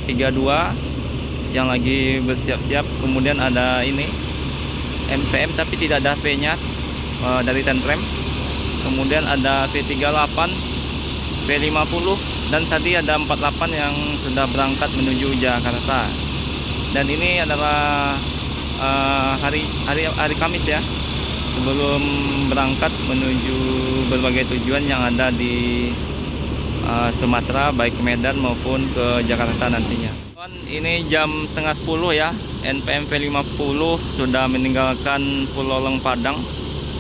V32 yang lagi bersiap-siap. Kemudian ada ini NPM tapi tidak ada V-nya dari Tentrem. Kemudian ada V38, V50, dan tadi ada 48 yang sudah berangkat menuju Jakarta. Dan ini adalah hari Kamis ya, sebelum berangkat menuju berbagai tujuan yang ada di Sumatera, baik ke Medan maupun ke Jakarta nantinya. Ini jam setengah 10 ya, NPM V50 sudah meninggalkan Pulau Lolong Padang,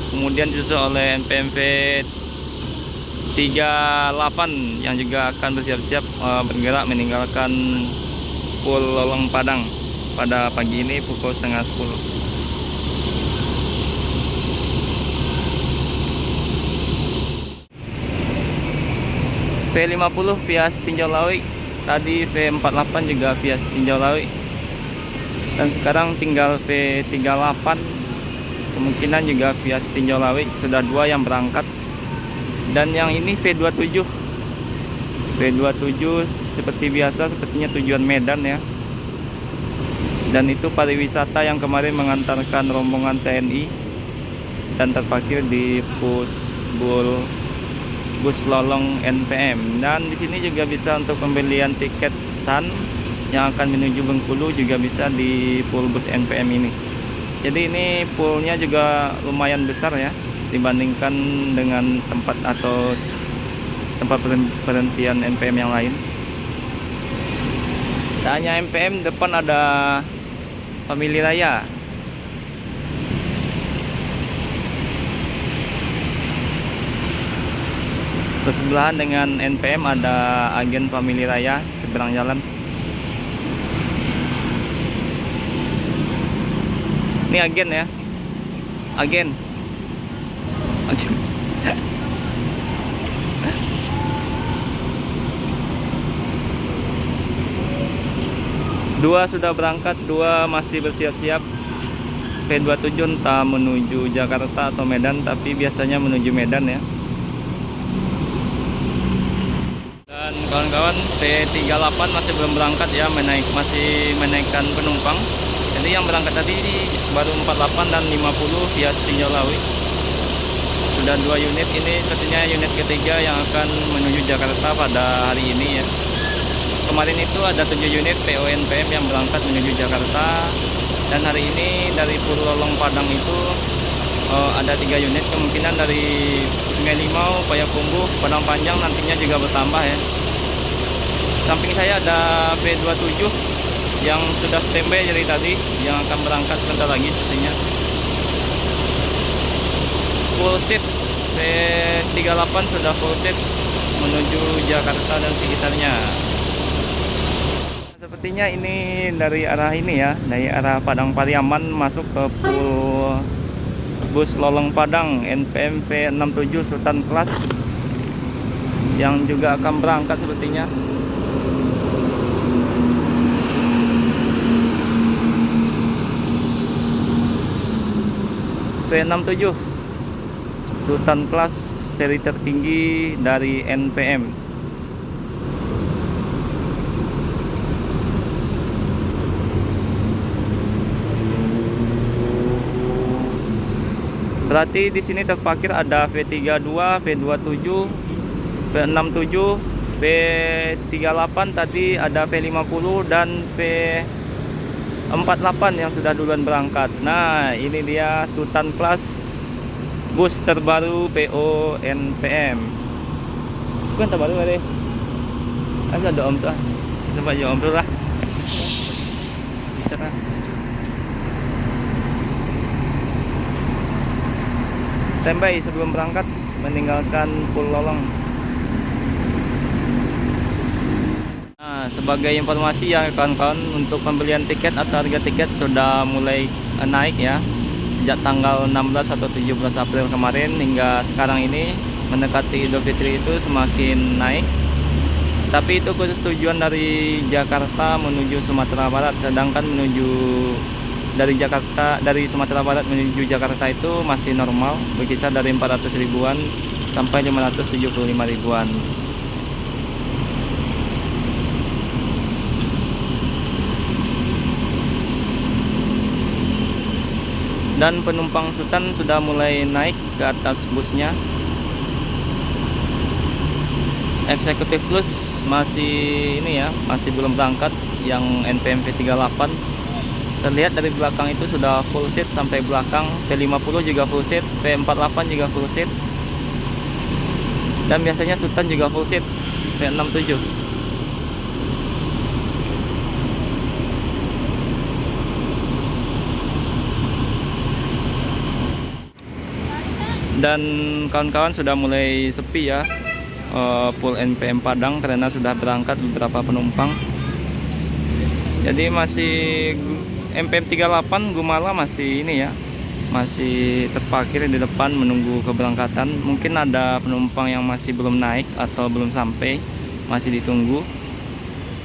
kemudian disusul oleh NPM V38 yang juga akan bersiap-siap bergerak meninggalkan Pulau Lolong Padang pada pagi ini pukul setengah 10. V50 via Tinjau Lawi, tadi V48 juga via Tinjau Lawi, dan sekarang tinggal V38 kemungkinan juga via Tinjau Lawi. Sudah 2 yang berangkat, dan yang ini V27 seperti biasa, sepertinya tujuan Medan ya. Dan itu pariwisata yang kemarin mengantarkan rombongan TNI dan terparkir di bus Lolong NPM. Dan di sini juga bisa untuk pembelian tiket SAN yang akan menuju Bengkulu, juga bisa di pool bus NPM ini. Jadi ini poolnya juga lumayan besar ya dibandingkan dengan tempat berhentian NPM yang lain. Tak hanya NPM, depan ada Family Raya. Bersebelahan dengan NPM ada agen Family Raya seberang jalan. Ini agen ya, agen. Dua sudah berangkat, 2 masih bersiap-siap. V27 entah menuju Jakarta atau Medan, tapi biasanya menuju Medan ya. Dan kawan-kawan, V38 masih belum berangkat ya, masih menaikkan penumpang. Jadi yang berangkat tadi baru 48 dan 50 via Tinjau Lawi. Sudah 2 unit, ini sepertinya unit ketiga yang akan menuju Jakarta pada hari ini ya. Kemarin itu ada 7 unit PO NPM yang berangkat menuju Jakarta, dan hari ini dari Pulau Lolong Padang itu ada 3 unit. Kemungkinan dari Sungai Limau, Payakumbuh, Padang Panjang nantinya juga bertambah ya. Samping saya ada V27 yang sudah standby dari tadi, yang akan berangkat sebentar lagi sepertinya. Full seat, V38 sudah full seat menuju Jakarta dan sekitarnya. Sepertinya ini dari arah ini ya, dari arah Padang Pariaman masuk ke pool bus Lolong Padang NPM V67 Sultan Class yang juga akan berangkat sepertinya. V67 Sultan Class, seri tertinggi dari NPM. Berarti di sini terparkir ada V32, V27, V67, V38, tadi ada V50 dan V48 yang sudah duluan berangkat. Nah, ini dia Sultan Class, bus terbaru PO NPM. Bukan terbaru kali. Ada om tuh. Coba aja om tuh lah. Bisa kan? Standby sebelum berangkat meninggalkan Pulau Lolong. Nah, sebagai informasi ya kawan-kawan, untuk pembelian tiket atau harga tiket sudah mulai naik ya, sejak tanggal 16 atau 17 April kemarin hingga sekarang ini mendekati Idul Fitri itu semakin naik. Tapi itu khusus tujuan dari Jakarta menuju Sumatera Barat, sedangkan dari Sumatera Barat menuju Jakarta itu masih normal, berkisar dari 400 ribuan sampai 575 ribuan. Dan penumpang Sultan sudah mulai naik ke atas busnya. Eksekutif Plus masih ini ya, masih belum berangkat yang NPM V38. Terlihat dari belakang itu sudah full seat sampai belakang. P50 juga full seat, P48 juga full seat. Dan biasanya Sultan juga full seat, P67. Dan kawan-kawan sudah mulai sepi ya, full NPM Padang karena sudah berangkat beberapa penumpang. Jadi masih NPM 38 Gumala masih ini ya, masih terparkir di depan menunggu keberangkatan. Mungkin ada penumpang yang masih belum naik atau belum sampai, masih ditunggu.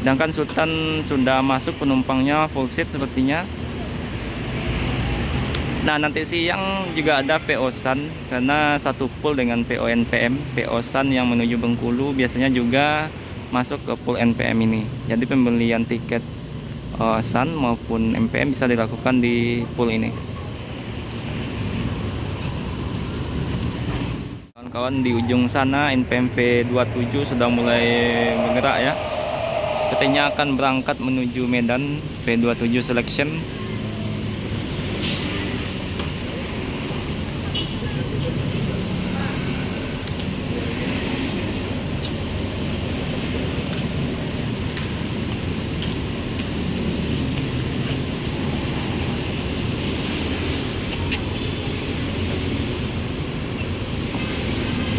Sedangkan Sultan sudah masuk penumpangnya full seat sepertinya. Nah, nanti siang juga ada PO San karena satu pool dengan PO NPM. PO San yang menuju Bengkulu biasanya juga masuk ke pool NPM ini. Jadi pembelian tiket San maupun NPM bisa dilakukan di pool ini. Kawan-kawan, di ujung sana NPM V27 sudah mulai bergerak ya. Katanya akan berangkat menuju Medan V27 Selection.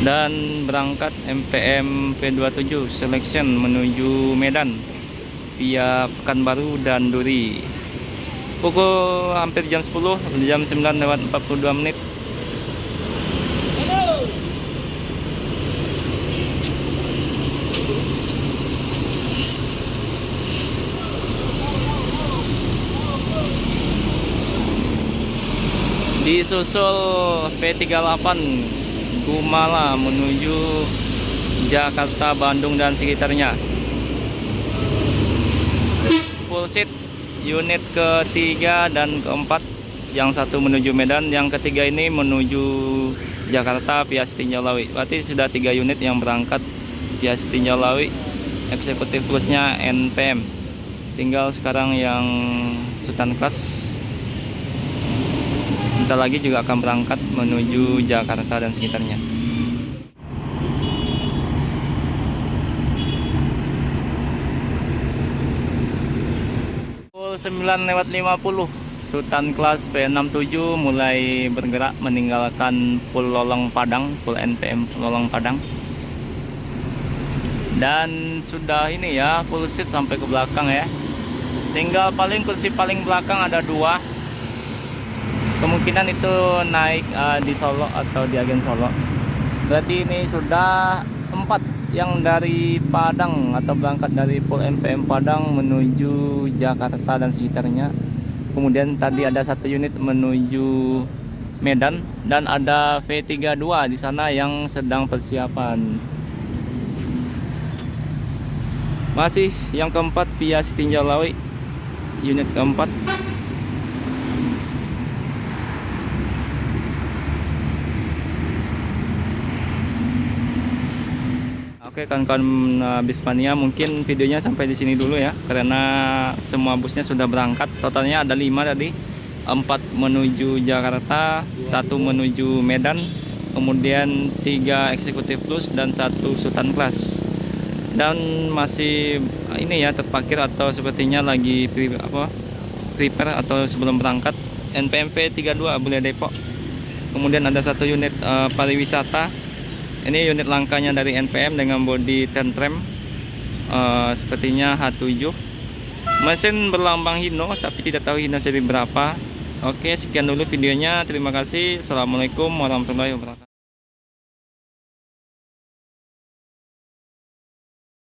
Dan berangkat NPM V27 Selection menuju Medan via Pekanbaru dan Duri. Pukul hampir jam 10, jam 9:42. Disusul P38 Gumala menuju Jakarta, Bandung dan sekitarnya. Full seat unit ketiga dan keempat, yang satu menuju Medan, yang ketiga ini menuju Jakarta via Tinjau-Lawi. Berarti sudah 3 unit yang berangkat via Tinjau-Lawi. Eksekutif Plusnya NPM. Tinggal sekarang yang Sultan Class sebentar lagi juga akan berangkat menuju Jakarta dan sekitarnya. Pukul 9:50 Sultan Class P67 mulai bergerak meninggalkan Pul Lolong Padang, Pul NPM Lolong Padang. Dan sudah ini ya, full seat sampai ke belakang ya. Tinggal kursi paling belakang ada 2. Kemungkinan itu naik di Solo atau di agen Solo. Berarti ini sudah 4 yang dari Padang atau berangkat dari Pul NPM Padang menuju Jakarta dan sekitarnya. Kemudian tadi ada 1 unit menuju Medan dan ada V32 di sana yang sedang persiapan. Masih yang keempat via Tinjau-Lawi, unit keempat. Oke kawan-kawan Bismania, mungkin videonya sampai di sini dulu ya, karena semua busnya sudah berangkat. Totalnya ada 5 tadi, 4 menuju Jakarta, 1 menuju Medan, kemudian 3 Eksekutif Plus dan 1 Sultan Class. Dan masih ini ya, terparkir atau sepertinya lagi prepare atau sebelum berangkat NPM V32 Abulya Depok. Kemudian ada 1 unit pariwisata. Ini unit langkanya dari NPM dengan bodi Tentrem, sepertinya H7. Mesin berlambang Hino tapi tidak tahu Hino seri berapa. Oke, sekian dulu videonya. Terima kasih. Assalamualaikum warahmatullahi wabarakatuh.